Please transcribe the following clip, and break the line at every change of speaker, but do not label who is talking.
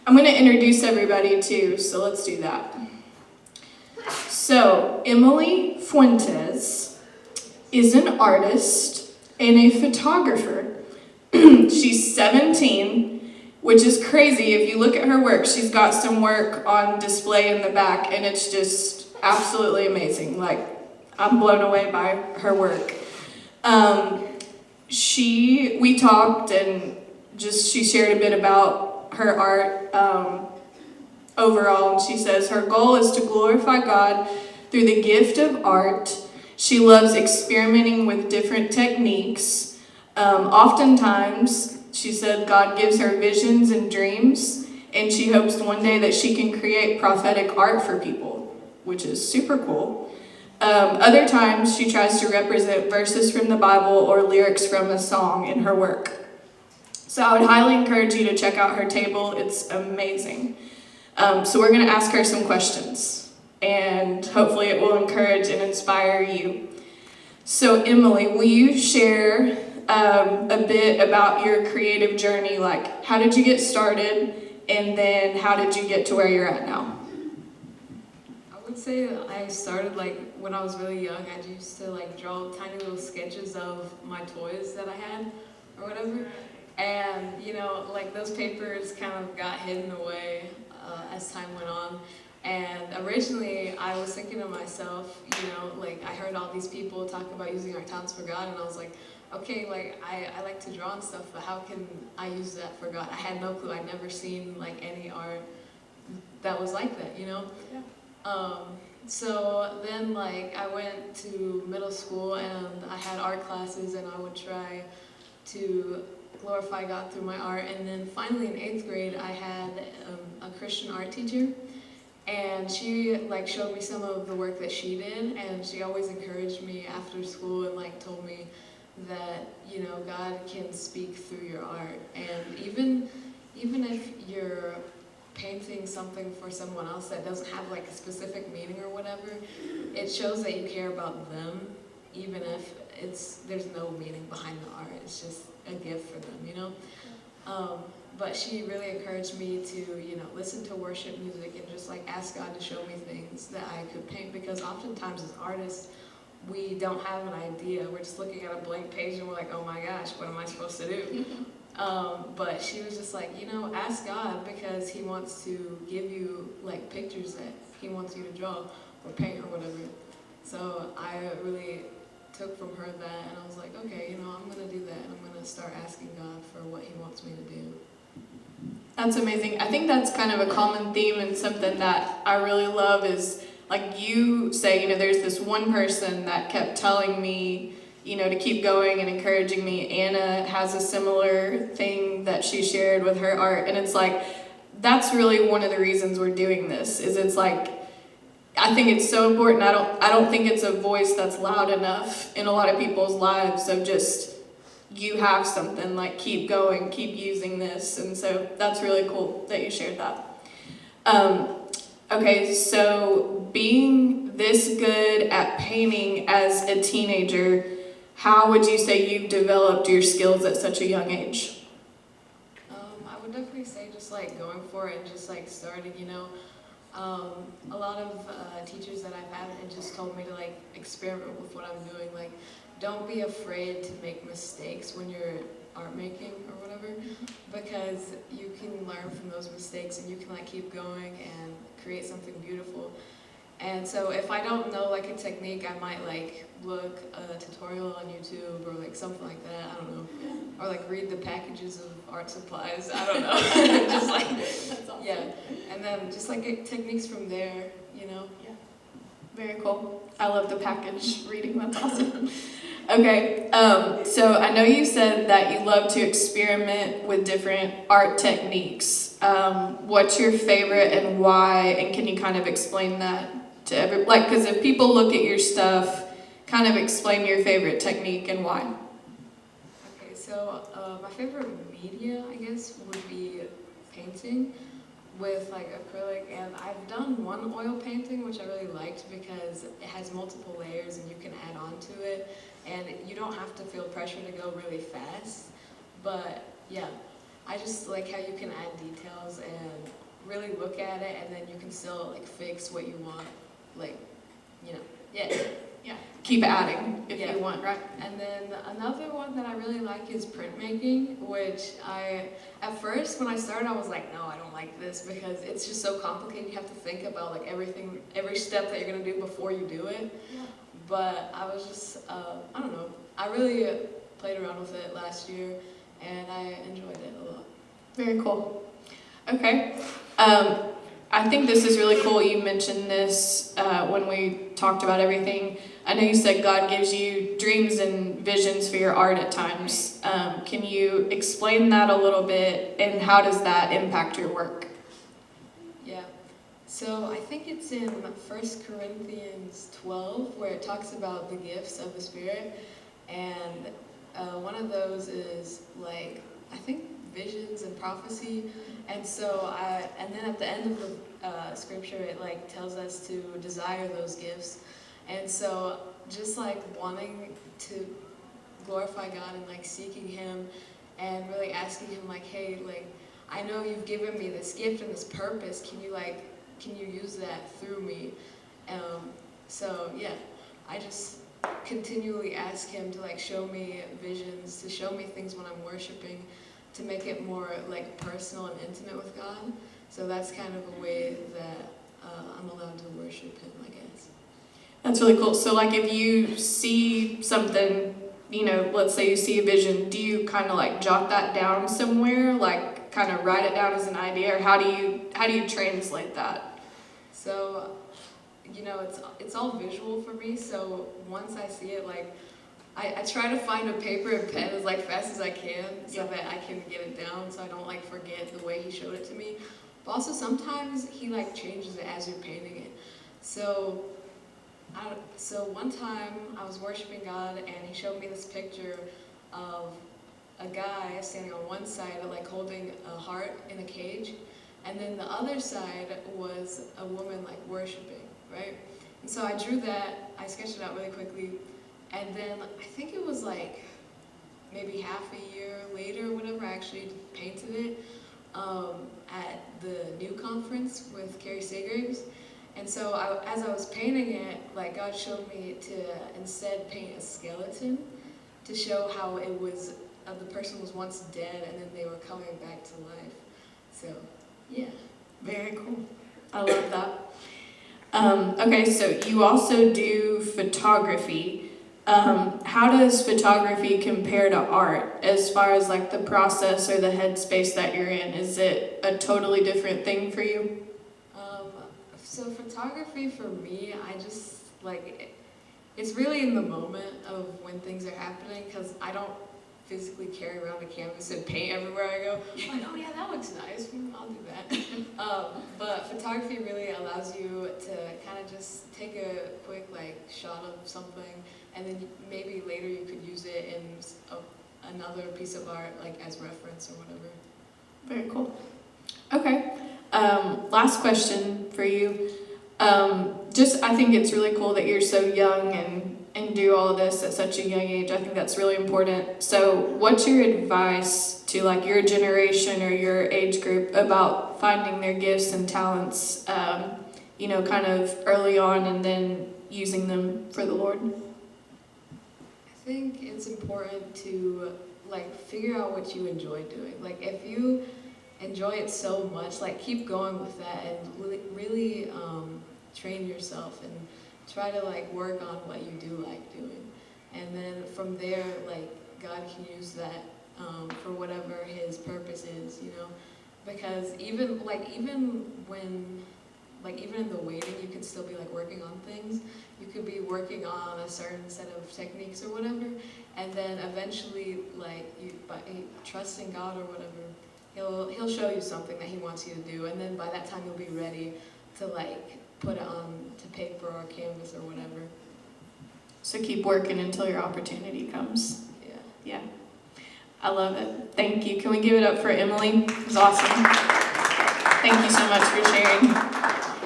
I'm going to introduce everybody too, so let's do that. So, Emily Fuentes is an artist and a photographer. She's 17, which is crazy. If you look at her work, she's got some work on display in the back, and it's just absolutely amazing. Like, I'm blown away by her work. We talked, and she shared a bit about her art overall, and she says her goal is to glorify God through the gift of art. She loves experimenting with different techniques. Oftentimes, she said God gives her visions and dreams, and she hopes one day that she can create prophetic art for people, which is super cool. Other times, she tries to represent verses from the Bible or lyrics from a song in her work. So I would highly encourage you to check out her table. It's amazing. So we're going to ask her some questions, and hopefully it will encourage and inspire you. So Emily, will you share a bit about your creative journey? Like, how did you get started, and then how did you get to where you're at now?
I would say I started when I was really young. I used to draw tiny little sketches of my toys that I had or whatever. And those papers kind of got hidden away as time went on. And originally I was thinking to myself, I heard all these people talk about using our talents for God, and I was like, okay, I like to draw and stuff, but how can I use that for God? I had no clue. I'd never seen any art that was like that, Yeah. So then I went to middle school, and I had art classes, and I would try to glorify God through my art. And then finally in 8th grade, I had a Christian art teacher, and she showed me some of the work that she did, and she always encouraged me after school and told me that God can speak through your art, and even if you're painting something for someone else that doesn't have a specific meaning or whatever, it shows that you care about them, even if there's no meaning behind the art. It's just a gift for them, But she really encouraged me to, listen to worship music and just ask God to show me things that I could paint, because oftentimes as artists, we don't have an idea. We're just looking at a blank page and we're like, oh my gosh, what am I supposed to do? But she was just ask God, because He wants to give you pictures that He wants you to draw or paint or whatever. So I really took from her that, and I was like, okay, I'm going to do that, and I'm going to start asking God for what He wants me to do.
That's amazing. I think that's kind of a common theme, and something that I really love is, you say, there's this one person that kept telling me, to keep going and encouraging me. Anna has a similar thing that she shared with her art, and it's that's really one of the reasons we're doing this, is it's I think it's so important. I don't think it's a voice that's loud enough in a lot of people's lives of just, you have something, keep going, keep using this. And so that's really cool that you shared that. Okay, so being this good at painting as a teenager, how would you say you've developed your skills at such a young age?
I would definitely say just going for it and just starting, a lot of teachers that I've had had just told me to experiment with what I'm doing. Don't be afraid to make mistakes when you're art making or whatever, because you can learn from those mistakes, and you can keep going and create something beautiful. And so if I don't know a technique, I might look a tutorial on YouTube or something like that. I don't know, or read the packages of art supplies. I don't know. Just
That's awesome.
Yeah, and then just get techniques from there. Yeah.
Very cool. I love the package reading. That's awesome. Okay, so I know you said that you love to experiment with different art techniques. What's your favorite and why? And can you kind of explain that to everyone? Because if people look at your stuff, kind of explain your favorite technique and why.
Okay, so my favorite media, I guess, would be painting with acrylic, and I've done one oil painting which I really liked because it has multiple layers and you can add on to it, and you don't have to feel pressure to go really fast. But yeah, I just like how you can add details and really look at it, and then you can still like fix what you want, like, you know, yeah.
Yeah. Keep adding if
Yeah.
you want, right?
And then another one that I really like is printmaking, which at first when I started, I was like, no, I don't like this because it's just so complicated. You have to think about like everything, every step that you're gonna do before you do it.
Yeah.
But I was just, I don't know, I really played around with it last year, and I enjoyed it a lot.
Very cool. Okay. I think this is really cool. You mentioned this when we talked about everything. I know you said God gives you dreams and visions for your art at times. Can you explain that a little bit, and how does that impact your work?
Yeah. So I think it's in 1 Corinthians 12 where it talks about the gifts of the Spirit, and one of those is like, I think, visions and prophecy. And so and then at the end of the scripture, it like tells us to desire those gifts. And so just like wanting to glorify God and like seeking Him and really asking Him like, hey, like, I know you've given me this gift and this purpose. Can you use that through me? So yeah, I just continually ask Him to like show me visions, to show me things when I'm worshiping, to make it more like personal and intimate with God. So that's kind of a way that I'm allowed to worship Him, I guess.
That's really cool. So like if you see something, you know, let's say you see a vision, do you kind of like jot that down somewhere, like kind of write it down as an idea, or how do you translate that?
So, you know, it's all visual for me. So once I see it, like I try to find a paper and pen as like fast as I can so that I can get it down, so I don't like forget the way He showed it to me. But also sometimes He like changes it as you're painting it. So one time I was worshiping God, and He showed me this picture of a guy standing on one side like holding a heart in a cage, and then the other side was a woman like worshiping, right? And so I drew that, I sketched it out really quickly, and then I think it was like maybe half a year later, whenever I actually painted it at the New Conference with Carrie Segraves. And so as I was painting it, like God showed me to instead paint a skeleton to show how it was, the person was once dead and then they were coming back to life. So, yeah.
Very cool. I love that. Okay, so you also do photography. How does photography compare to art as far as like the process or the headspace that you're in? Is it a totally different thing for you?
So photography for me, I just like, it's really in the moment of when things are happening, because I don't physically carry around a canvas and paint everywhere I go. I'm like, oh yeah, that looks nice, I'll do that. But photography really allows you to kind of just take a quick like shot of something, and then maybe later you could use it in another piece of art, like as reference or whatever.
Very cool. Okay. Last question for you. I think it's really cool that you're so young and do all of this at such a young age. I think that's really important. So what's your advice to like your generation or your age group about finding their gifts and talents, you know, kind of early on and then using them for the Lord?
I think it's important to like figure out what you enjoy doing. Like if you enjoy it so much, like keep going with that and really train yourself and try to like work on what you do like doing. And then from there, like God can use that for whatever His purpose is, you know? Because even in the waiting, you can still be like working on things. You could be working on a certain set of techniques or whatever, and then eventually, like by trusting God or whatever, He'll show you something that He wants you to do, and then by that time you'll be ready to like put it on to paper or canvas or whatever.
So keep working until your opportunity comes. Yeah. I love it. Thank you. Can we give it up for Emily? It was awesome. Thank you so much for sharing.